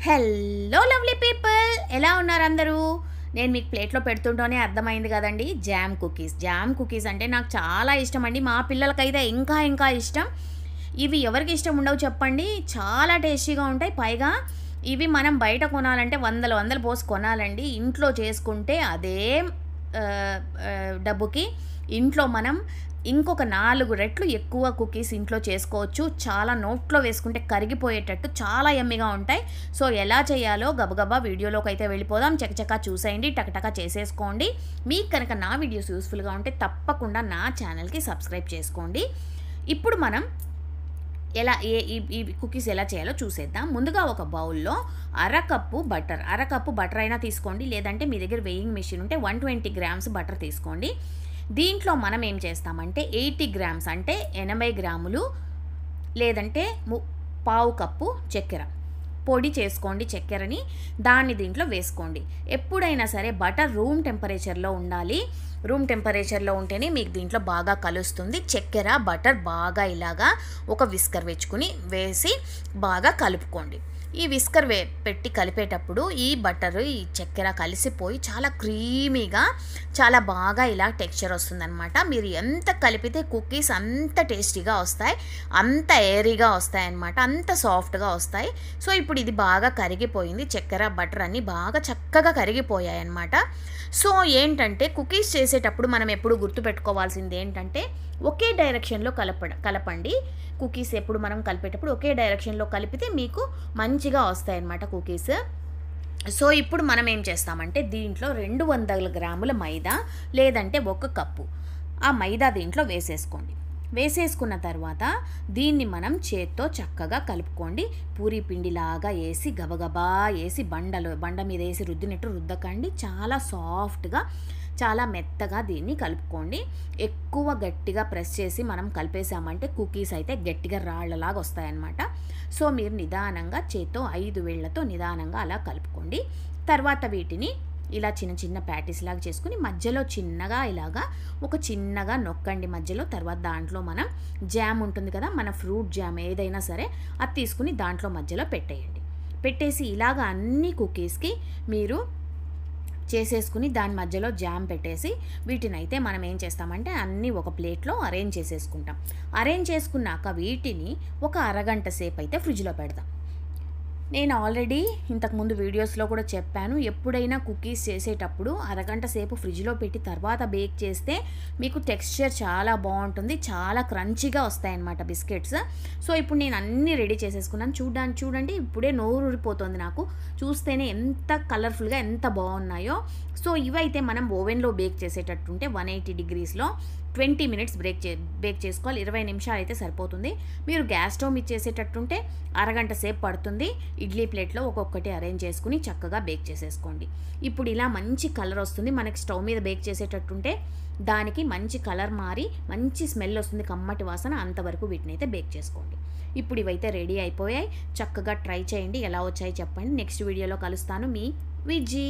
Hello lovely people, ఎలా ఉన్నారు అందరూ? నేను మీకు ప్లేట్లో పెడుతుంటేనే అర్థమైంది కదండి. జామ్ కుకీస్ అంటే నాకు చాలా ఇష్టం అండి. మా పిల్లలకైతే ఇంకా ఇష్టం. ఇవి ఎవరికి ఇష్టం ఉండవు చెప్పండి? చాలా టేస్టీగా ఉంటాయి. పైగా ఇవి మనం బయట కొనాలంటే వందలు పోసి కొనాలండి. ఇంట్లో చేసుకుంటే అదే డబ్బుకి ఇంట్లో మనం ఇంకొక 4 రెట్లు ఎక్కువ కుకీస్ ఇంట్లో చేసుకోవచ్చు. చాలా నోట్లో వేసుకుంటే కరిగిపోయేటట్టు చాలా యమ్మీగా ఉంటాయి. సో ఎలా చేయాలో గబగబా వీడియోలోకి అయితే వెళ్ళిపోదాం. చకచకా చూసేయండి, టకటకా చేసేసుకోండి. మీకు కనుక నా వీడియోస్ యూస్ఫుల్గా ఉంటే తప్పకుండా నా ఛానల్కి సబ్స్క్రైబ్ చేసుకోండి. ఇప్పుడు మనం ఈ కుకీస్ ఎలా చేయాలో చూసేద్దాం. ముందుగా ఒక బౌల్లో అరకప్పు బటర్ అయినా తీసుకోండి, లేదంటే మీ దగ్గర వెయింగ్ మెషిన్ ఉంటే 120 గ్రామ్స్ బటర్ తీసుకోండి. దీంట్లో మనం ఏం చేస్తామంటే 80 గ్రామ్స్ అంటే 80 గ్రాములు, లేదంటే పావు కప్పు చక్కెర పొడి చేసుకోండి. చక్కెరని దాన్ని దీంట్లో వేసుకోండి. ఎప్పుడైనా సరే బటర్ రూమ్ టెంపరేచర్లో ఉండాలి. రూమ్ టెంపరేచర్లో ఉంటేనే మీకు దీంట్లో బాగా కలుస్తుంది. చక్కెర బటర్ బాగా ఇలాగా ఒక విస్కర్ వేసి బాగా కలుపుకోండి. ఈ విస్కర్ పెట్టి కలిపేటప్పుడు ఈ బటర్ ఈ చక్కెర కలిసిపోయి చాలా క్రీమీగా చాలా బాగా ఇలా టెక్స్చర్ వస్తుందన్నమాట. మీరు ఎంత కలిపితే కుకీస్ అంత టేస్టీగా వస్తాయి, అంత ఎయిరీగా వస్తాయి అన్నమాట, అంత సాఫ్ట్గా వస్తాయి. సో ఇప్పుడు ఇది బాగా కరిగిపోయింది. చక్కెర బటర్ అన్నీ బాగా చక్కగా కరిగిపోయాయి అన్నమాట. సో ఏంటంటే కుకీస్ చేసేటప్పుడు మనం ఎప్పుడు గుర్తుపెట్టుకోవాల్సింది ఏంటంటే ఒకే డైరెక్షన్లో కలపండి. కుకీస్ ఎప్పుడు మనం కలిపేటప్పుడు ఒకే డైరెక్షన్లో కలిపితే మీకు మంచిగా వస్తాయి అన్నమాట కుకీస్. సో ఇప్పుడు మనం ఏం చేస్తామంటే దీంట్లో 200 గ్రాముల మైదా, లేదంటే 1 కప్పు ఆ మైదా దీంట్లో వేసేసుకున్న తర్వాత దీన్ని మనం చేత్తో చక్కగా కలుపుకోండి. పూరీ పిండిలాగా వేసి గబగబా వేసి బండ మీద వేసి రుద్దినట్టు రుద్దకండి. చాలా సాఫ్ట్గా చాలా మెత్తగా దీన్ని కలుపుకోండి. ఎక్కువ గట్టిగా ప్రెస్ చేసి మనం కలిపేసామంటే కుకీస్ అయితే గట్టిగా రాళ్ళలాగా వస్తాయన్నమాట. సో మీరు నిదానంగా చేత్తో 5 వేళ్లతో నిదానంగా అలా కలుపుకోండి. తర్వాత వీటిని ఇలా చిన్న ప్యాటీస్ లాగా చేసుకుని మధ్యలో చిన్నగా ఇలాగా చిన్నగా నొక్కండి మధ్యలో. తర్వాత దాంట్లో మనం జామ్ ఉంటుంది కదా, మన ఫ్రూట్ జామ్ ఏదైనా సరే అది తీసుకుని దాంట్లో మధ్యలో పెట్టేసి ఇలాగ అన్ని కుకీస్కి మీరు చేసేసుకుని దాని మధ్యలో జామ్ పెట్టేసి వీటిని అయితే మనం ఏం చేస్తామంటే అన్నీ ఒక ప్లేట్లో అరేంజ్ చేసేసుకుంటాం. అరేంజ్ చేసుకున్నాక వీటిని ఒక అరగంట సేపు అయితే ఫ్రిడ్జ్లో పెడతాం. నేను ఆల్రెడీ ఇంతకుముందు వీడియోస్లో కూడా చెప్పాను, ఎప్పుడైనా కుకీస్ చేసేటప్పుడు అరగంట సేపు ఫ్రిడ్జ్లో పెట్టి తర్వాత బేక్ చేస్తే మీకు టెక్స్చర్ చాలా బాగుంటుంది, చాలా క్రంచీగా వస్తాయన్నమాట బిస్కెట్స్. సో ఇప్పుడు నేను అన్నీ రెడీ చేసేసుకున్నాను. చూడండి ఇప్పుడే నోరు ఊరిపోతుంది నాకు చూస్తేనే, ఎంత కలర్ఫుల్గా ఎంత బాగున్నాయో. సో ఇవైతే మనం ఓవెన్లో బేక్ చేసేటట్టుంటే 180 డిగ్రీస్లో 20 మినిట్స్ బేక్ చేసుకోవాలి. 20 నిమిషాలు అయితే సరిపోతుంది. మీరు గ్యాస్ స్టవ్ మీద చేసేటట్టుంటే అరగంట సేపు పడుతుంది. ఇడ్లీ ప్లేట్లో ఒక్కొక్కటి అరేంజ్ చేసుకుని చక్కగా బేక్ చేసేసుకోండి. ఇప్పుడు ఇలా మంచి కలర్ వస్తుంది. మనకి స్టవ్ మీద బేక్ చేసేటట్టుంటే దానికి మంచి కలర్ మారి మంచి స్మెల్ వస్తుంది, కమ్మటి వాసన. అంతవరకు వీటిని అయితే బేక్ చేసుకోండి. ఇప్పుడు ఇవైతే రెడీ అయిపోయాయి. చక్కగా ట్రై చేయండి, ఎలా వచ్చాయి చెప్పండి. నెక్స్ట్ వీడియోలో కలుస్తాను. మీ విజీ.